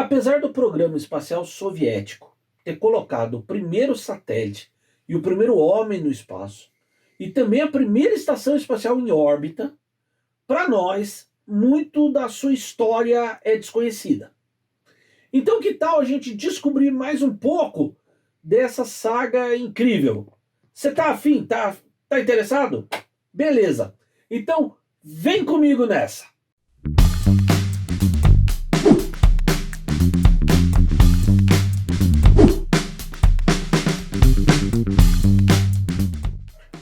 Apesar do programa espacial soviético ter colocado o primeiro satélite e o primeiro homem no espaço, e também a primeira estação espacial em órbita, para nós, muito da sua história é desconhecida. Então, que tal a gente descobrir mais um pouco dessa saga incrível? Você tá afim? Tá interessado? Beleza. Então, vem comigo nessa.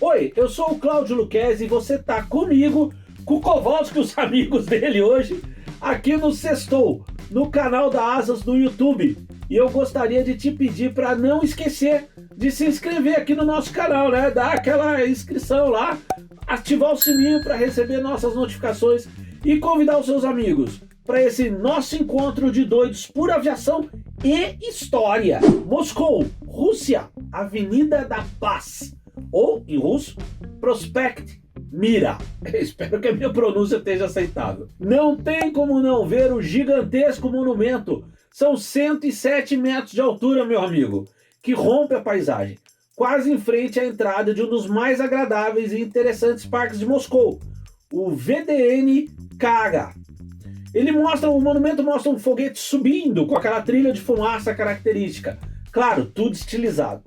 Oi, eu sou o Cláudio Luquezzi e você tá comigo, com o Kowalski e os amigos dele hoje, aqui no Sextou, no canal da Asas do YouTube. E eu gostaria de te pedir para não esquecer de se inscrever aqui no nosso canal, né? Dar aquela inscrição lá, ativar o sininho para receber nossas notificações e convidar os seus amigos para esse nosso encontro de doidos por aviação e história. Moscou, Rússia, Avenida da Paz, ou em russo, Prospect Mira. Espero que a minha pronúncia esteja aceitável. Não tem como não ver o gigantesco monumento. São 107 metros de altura, meu amigo, que rompe a paisagem, quase em frente à entrada de um dos mais agradáveis e interessantes parques de Moscou, o VDN Kaga. O monumento mostra um foguete subindo com aquela trilha de fumaça característica. Claro, tudo estilizado.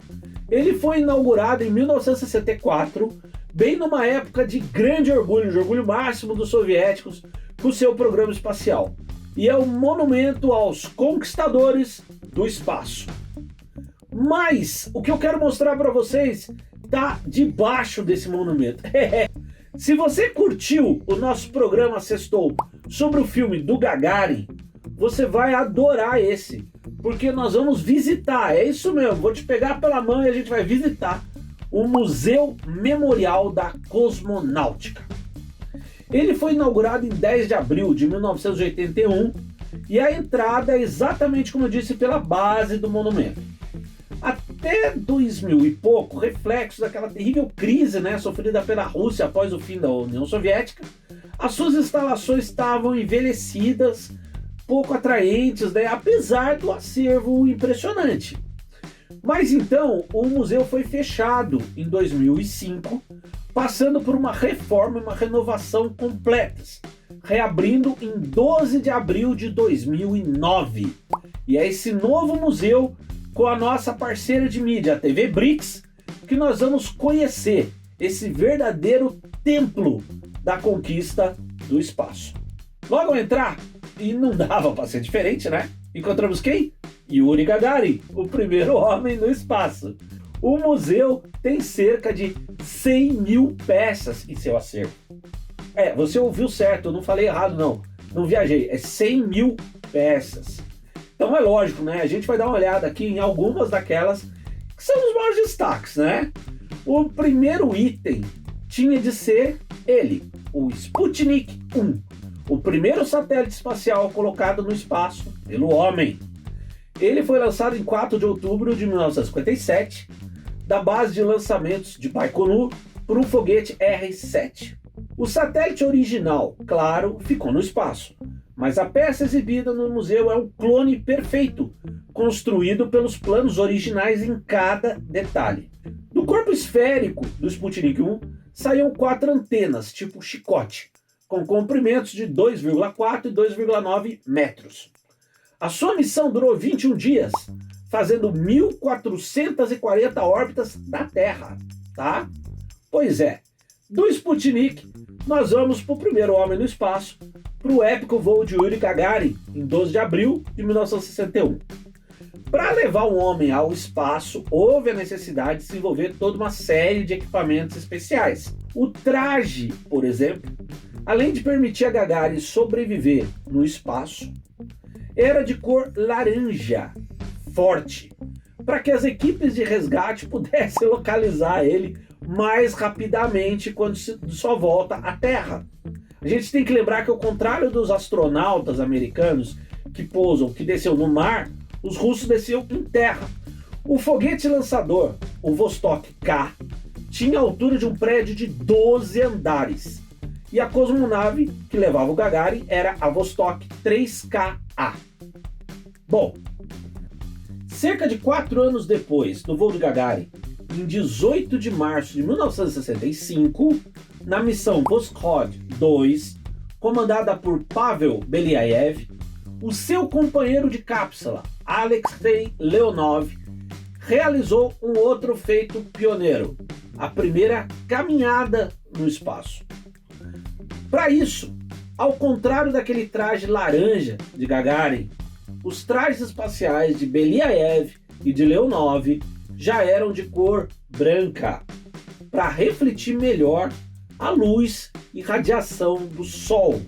Ele foi inaugurado em 1964, bem numa época de grande orgulho, de orgulho máximo dos soviéticos, com seu programa espacial. E é um monumento aos conquistadores do espaço. Mas o que eu quero mostrar para vocês está debaixo desse monumento. Se você curtiu o nosso programa Sextou sobre o filme do Gagarin, você vai adorar esse, porque nós vamos visitar, é isso mesmo, vou te pegar pela mão e a gente vai visitar o Museu Memorial da Cosmonáutica. Ele foi inaugurado em 10 de abril de 1981 e a entrada é exatamente como eu disse, pela base do monumento. Até 2000 e pouco, reflexo daquela terrível crise, sofrida pela Rússia após o fim da União Soviética, as suas instalações estavam envelhecidas, pouco atraentes, apesar do acervo impressionante. Mas então, o museu foi fechado em 2005, passando por uma reforma e uma renovação completas, reabrindo em 12 de abril de 2009. E é esse novo museu, com a nossa parceira de mídia, a TV Brix, que nós vamos conhecer esse verdadeiro templo da conquista do espaço. Logo ao entrar, e não dava para ser diferente, encontramos quem? Yuri Gagarin, o primeiro homem no espaço. O museu tem cerca de 100 mil peças em seu acervo. Você ouviu certo, eu não falei errado não viajei, é 100 mil peças. Então é lógico, a gente vai dar uma olhada aqui em algumas daquelas que são os maiores destaques, O primeiro item tinha de ser ele, o Sputnik 1, o primeiro satélite espacial colocado no espaço pelo homem. Ele foi lançado em 4 de outubro de 1957, da base de lançamentos de Baikonur, por um foguete R-7. O satélite original, claro, ficou no espaço, mas a peça exibida no museu é um clone perfeito, construído pelos planos originais em cada detalhe. Do corpo esférico do Sputnik 1 saíam 4 antenas, tipo chicote, com comprimentos de 2,4 e 2,9 metros. A sua missão durou 21 dias, fazendo 1.440 órbitas da Terra, tá? Pois é, do Sputnik, nós vamos para o primeiro homem no espaço, para o épico voo de Yuri Gagarin, em 12 de abril de 1961. Para levar um homem ao espaço, houve a necessidade de desenvolver toda uma série de equipamentos especiais. O traje, por exemplo, além de permitir a Gagarin sobreviver no espaço, era de cor laranja, forte, para que as equipes de resgate pudessem localizar ele mais rapidamente quando só volta à Terra. A gente tem que lembrar que, ao contrário dos astronautas americanos que pousam, que desceram no mar, os russos desciam em terra. O foguete lançador, o Vostok K, tinha a altura de um prédio de 12 andares. E a cosmonave que levava o Gagarin era a Vostok 3KA. Bom, cerca de 4 anos depois do voo de Gagarin, em 18 de março de 1965, na missão Voskhod 2, comandada por Pavel Beliaev, o seu companheiro de cápsula, Alexei Leonov, realizou um outro feito pioneiro, a primeira caminhada no espaço. Para isso, ao contrário daquele traje laranja de Gagarin, os trajes espaciais de Beliaev e de Leonov já eram de cor branca, para refletir melhor a luz e radiação do Sol,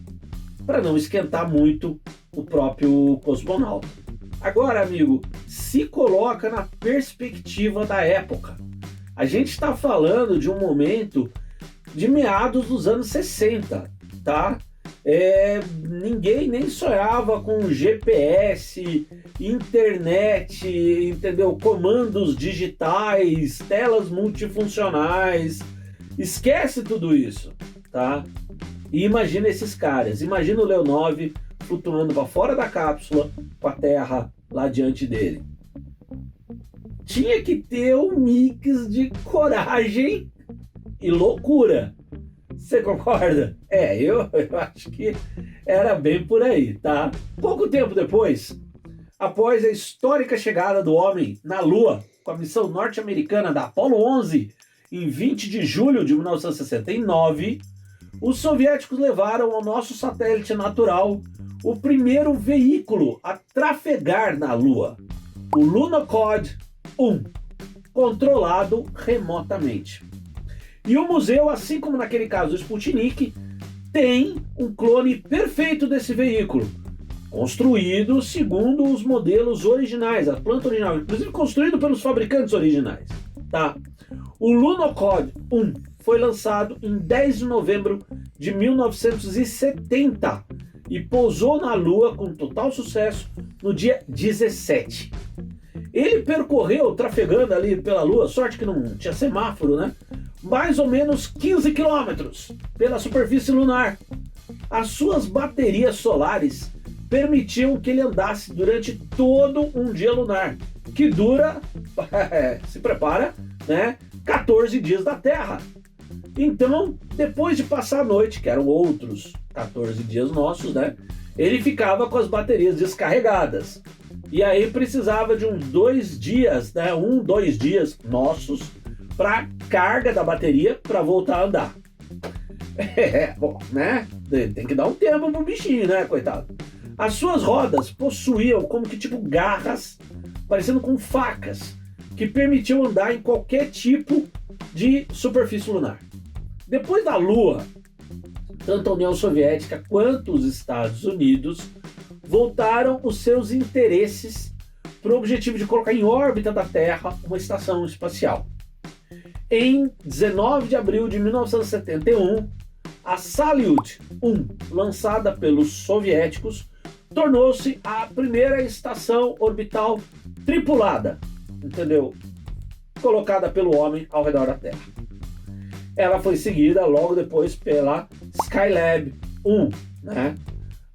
para não esquentar muito o próprio cosmonauta. Agora, amigo, se coloca na perspectiva da época. A gente está falando de um momento de meados dos anos 60, tá? Ninguém nem sonhava com GPS, internet, entendeu? Comandos digitais, telas multifuncionais. Esquece tudo isso, tá? E imagina esses caras. Imagina o Leonov flutuando para fora da cápsula com a Terra lá diante dele. Tinha que ter um mix de coragem e loucura. Você concorda? Eu acho que era bem por aí, tá? Pouco tempo depois, após a histórica chegada do homem na Lua com a missão norte-americana da Apollo 11, em 20 de julho de 1969, os soviéticos levaram ao nosso satélite natural o primeiro veículo a trafegar na Lua, o Lunokhod 1, controlado remotamente. E o museu, assim como naquele caso do Sputnik, tem um clone perfeito desse veículo, construído segundo os modelos originais, a planta original, inclusive construído pelos fabricantes originais, tá? O Lunokhod 1 foi lançado em 10 de novembro de 1970 e pousou na Lua com total sucesso no dia 17. Ele percorreu, trafegando ali pela Lua, sorte que não tinha semáforo, né? Mais ou menos 15 quilômetros pela superfície lunar. As suas baterias solares permitiam que ele andasse durante todo um dia lunar, que dura, se prepara, né, 14 dias da Terra. Então, depois de passar a noite, que eram outros 14 dias nossos, né, ele ficava com as baterias descarregadas. E aí precisava de uns 2 dias, né, 2 dias nossos, para carga da bateria para voltar a andar. Bom, né? Tem que dar um tempo pro bichinho, né, coitado? As suas rodas possuíam como que tipo garras, parecendo com facas, que permitiam andar em qualquer tipo de superfície lunar. Depois da Lua, tanto a União Soviética quanto os Estados Unidos voltaram os seus interesses para o objetivo de colocar em órbita da Terra uma estação espacial. Em 19 de abril de 1971, a Salyut 1, lançada pelos soviéticos, tornou-se a primeira estação orbital tripulada, entendeu? Colocada pelo homem ao redor da Terra. Ela foi seguida logo depois pela Skylab 1, né?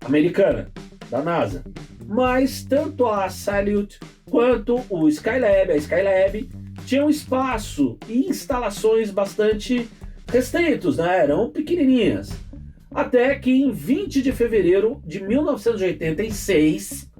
Americana, da NASA. Mas tanto a Salyut quanto o Skylab, a Skylab, tinham espaço e instalações bastante restritos, né? Eram pequenininhas. Até que em 20 de fevereiro de 1986,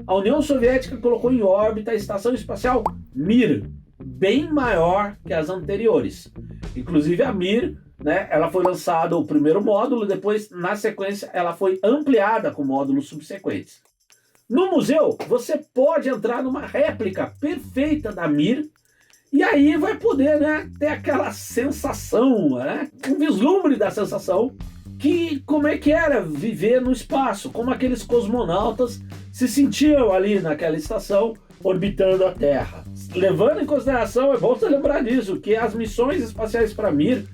a União Soviética colocou em órbita a estação espacial Mir, bem maior que as anteriores. Inclusive a Mir, né, ela foi lançada o primeiro módulo, depois, na sequência, ela foi ampliada com módulos subsequentes. No museu, você pode entrar numa réplica perfeita da Mir, e aí vai poder, né, ter aquela sensação, né, um vislumbre da sensação, que como é que era viver no espaço, como aqueles cosmonautas se sentiam ali naquela estação orbitando a Terra. Levando em consideração, é bom você lembrar disso, que as missões espaciais para Mir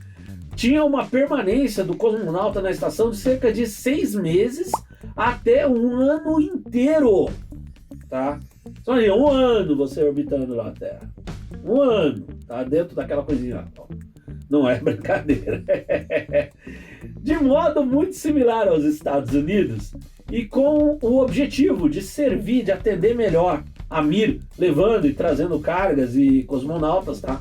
tinham uma permanência do cosmonauta na estação de cerca de 6 meses até 1 ano inteiro, tá? Só aí, 1 ano você orbitando lá a Terra. 1 ano, tá? Dentro daquela coisinha lá. Não é brincadeira. De modo muito similar aos Estados Unidos, e com o objetivo de servir, de atender melhor a Mir, levando e trazendo cargas e cosmonautas, tá?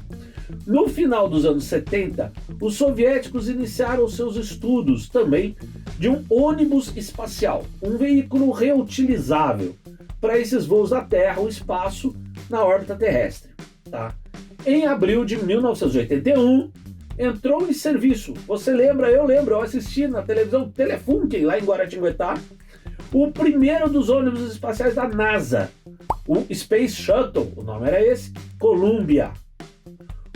No final dos anos 70, os soviéticos iniciaram seus estudos também de um ônibus espacial, um veículo reutilizável para esses voos da Terra ao espaço na órbita terrestre, tá? Em abril de 1981, entrou em serviço. Você lembra? Eu lembro, eu assisti na televisão Telefunken, lá em Guaratinguetá, o primeiro dos ônibus espaciais da NASA, o Space Shuttle, o nome era esse, Columbia.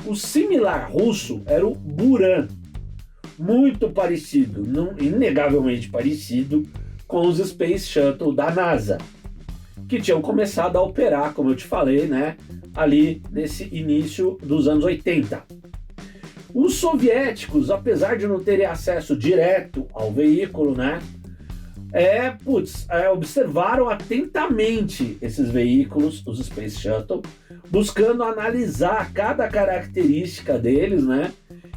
O similar russo era o Buran, muito parecido, inegavelmente parecido com os Space Shuttle da NASA, que tinham começado a operar, como eu te falei, né, ali nesse início dos anos 80. Os soviéticos, apesar de não terem acesso direto ao veículo, né, observaram atentamente esses veículos, os Space Shuttle, buscando analisar cada característica deles, né?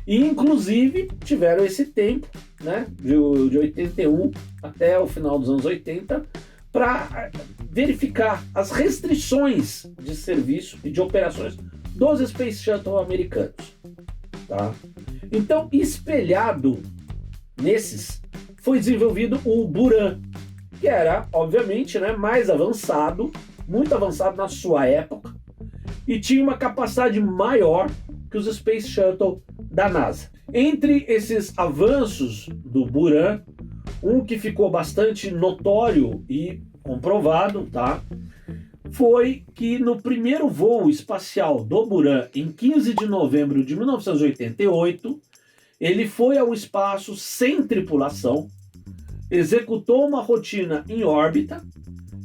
E inclusive tiveram esse tempo, né, de 81 até o final dos anos 80, para verificar as restrições de serviço e de operações dos Space Shuttle americanos, tá? Então, espelhado nesses, foi desenvolvido o Buran, que era, obviamente, né, mais avançado, muito avançado na sua época, e tinha uma capacidade maior que os Space Shuttle da NASA. Entre esses avanços do Buran, um que ficou bastante notório e comprovado, tá, foi que no primeiro voo espacial do Buran, em 15 de novembro de 1988, ele foi ao espaço sem tripulação, executou uma rotina em órbita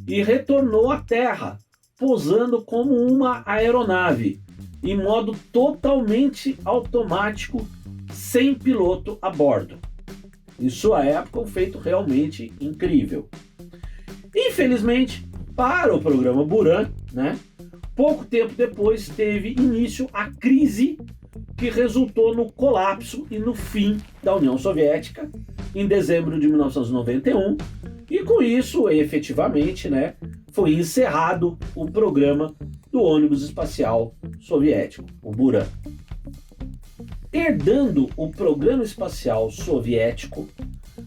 e retornou à Terra, pousando como uma aeronave, em modo totalmente automático, sem piloto a bordo. Em sua época, um feito realmente incrível. Infelizmente, para o programa Buran, né, pouco tempo depois teve início a crise que resultou no colapso e no fim da União Soviética em dezembro de 1991, e com isso, efetivamente, né, foi encerrado o programa do ônibus espacial soviético, o Buran. Herdando o programa espacial soviético,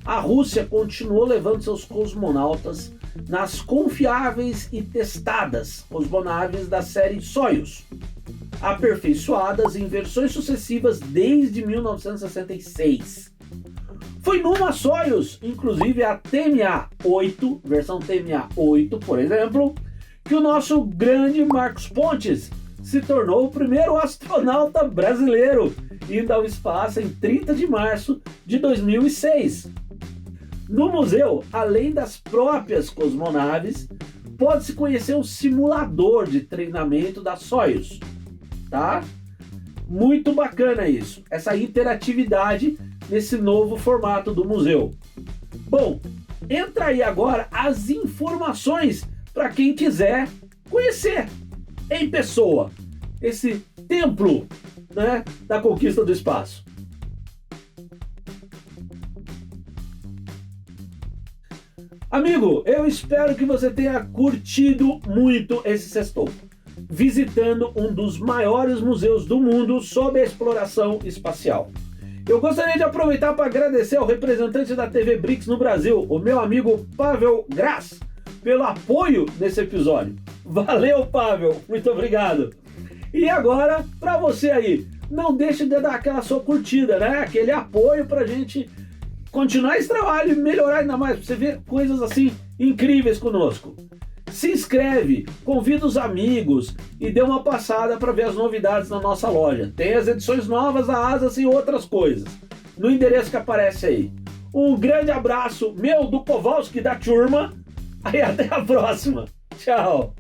a Rússia continuou levando seus cosmonautas nas confiáveis e testadas cosmonaves da série Soyuz, aperfeiçoadas em versões sucessivas desde 1966. Foi numa Soyuz, inclusive a TMA-8, versão TMA-8, por exemplo, que o nosso grande Marcos Pontes se tornou o primeiro astronauta brasileiro, indo ao espaço em 30 de março de 2006. No museu, além das próprias cosmonaves, pode-se conhecer um simulador de treinamento da Soyuz, tá? Muito bacana isso, essa interatividade nesse novo formato do museu. Bom, entra aí agora as informações para quem quiser conhecer em pessoa esse templo, né, da conquista do espaço. Amigo, eu espero que você tenha curtido muito esse sextou, visitando um dos maiores museus do mundo sobre a exploração espacial. Eu gostaria de aproveitar para agradecer ao representante da TV Brix no Brasil, o meu amigo Pavel Grass, pelo apoio nesse episódio. Valeu, Pavel, muito obrigado. E agora, para você aí, não deixe de dar aquela sua curtida, né? Aquele apoio para a gente continuar esse trabalho e melhorar ainda mais, para você ver coisas assim incríveis conosco. Se inscreve, convida os amigos e dê uma passada para ver as novidades na nossa loja. Tem as edições novas da Asas e outras coisas no endereço que aparece aí. Um grande abraço, meu, do Kowalski da turma, e até a próxima. Tchau!